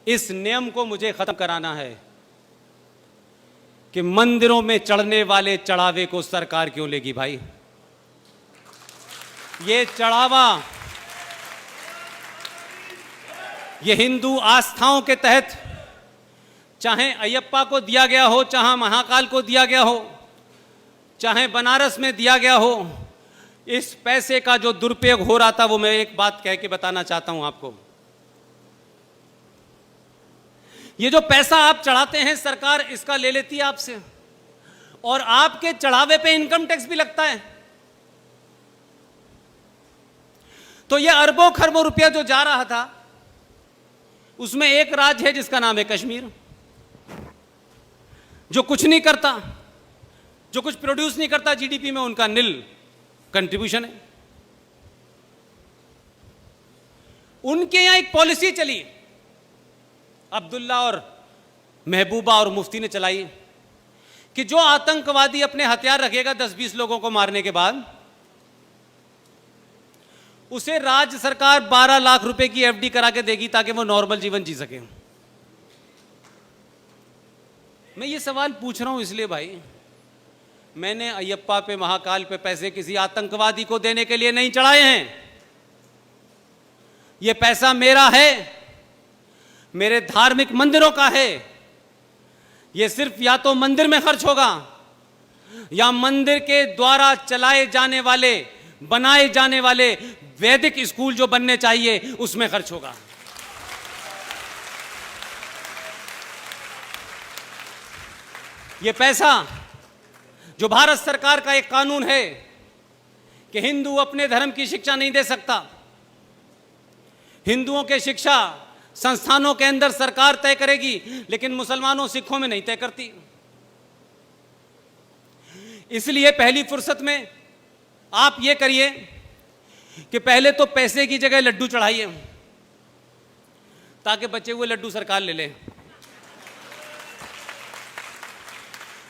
इस नियम को मुझे खत्म कराना है कि मंदिरों में चढ़ने वाले चढ़ावे को सरकार क्यों लेगी भाई। ये चढ़ावा ये हिंदू आस्थाओं के तहत चाहे अयप्पा को दिया गया हो, चाहे महाकाल को दिया गया हो, चाहे बनारस में दिया गया हो, इस पैसे का जो दुरुपयोग हो रहा था वो मैं एक बात कह के बताना चाहता हूं आपको। ये जो पैसा आप चढ़ाते हैं सरकार इसका ले लेती है आपसे, और आपके चढ़ावे पे इनकम टैक्स भी लगता है। तो ये अरबों खरबों रुपया जो जा रहा था उसमें एक राज्य है जिसका नाम है कश्मीर, जो कुछ नहीं करता, जो कुछ प्रोड्यूस नहीं करता जीडीपी में, उनका निल कंट्रीब्यूशन है। उनके यहां एक पॉलिसी चली, अब्दुल्ला और महबूबा और मुफ्ती ने चलाई कि जो आतंकवादी अपने हथियार रखेगा 10-20 लोगों को मारने के बाद, उसे राज्य सरकार 12 लाख रुपए की एफडी करा के देगी ताकि वो नॉर्मल जीवन जी सके। मैं ये सवाल पूछ रहा हूं इसलिए भाई, मैंने अयप्पा पे महाकाल पे पैसे किसी आतंकवादी को देने के लिए नहीं चढ़ाए हैं। ये पैसा मेरा है, मेरे धार्मिक मंदिरों का है। ये सिर्फ या तो मंदिर में खर्च होगा या मंदिर के द्वारा चलाए जाने वाले, बनाए जाने वाले वैदिक स्कूल जो बनने चाहिए उसमें खर्च होगा। ये पैसा जो भारत सरकार का एक कानून है कि हिंदू अपने धर्म की शिक्षा नहीं दे सकता, हिंदुओं के शिक्षा संस्थानों के अंदर सरकार तय करेगी, लेकिन मुसलमानों सिखों में नहीं तय करती। इसलिए पहली फुर्सत में आप ये करिए कि पहले तो पैसे की जगह लड्डू चढ़ाइए ताकि बचे हुए लड्डू सरकार ले ले,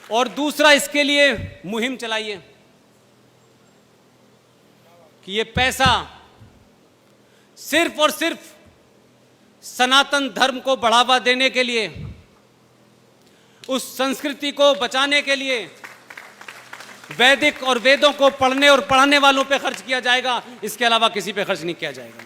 और दूसरा इसके लिए मुहिम चलाइए कि ये पैसा सिर्फ और सिर्फ सनातन धर्म को बढ़ावा देने के लिए, उस संस्कृति को बचाने के लिए वैदिक और वेदों को पढ़ने और पढ़ाने वालों पे खर्च किया जाएगा। इसके अलावा किसी पे खर्च नहीं किया जाएगा।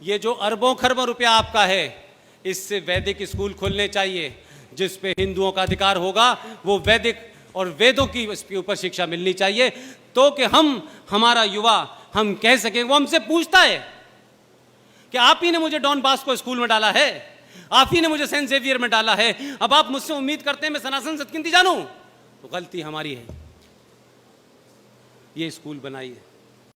ये जो अरबों खरबों रुपया आपका है, इससे वैदिक स्कूल खुलने चाहिए जिस पे हिंदुओं का अधिकार होगा। वो वैदिक और वेदों की इसके ऊपर शिक्षा मिलनी चाहिए, तो कि हमारा युवा हम कह सकें। वो हमसे पूछता है कि आप ही ने मुझे डॉन बॉस्को स्कूल में डाला है, आप ही ने मुझे सेंट जेवियर में डाला है, अब आप मुझसे उम्मीद करते हैं मैं सनातन सतगिनती जानूं? तो गलती हमारी है। ये स्कूल बनाइए।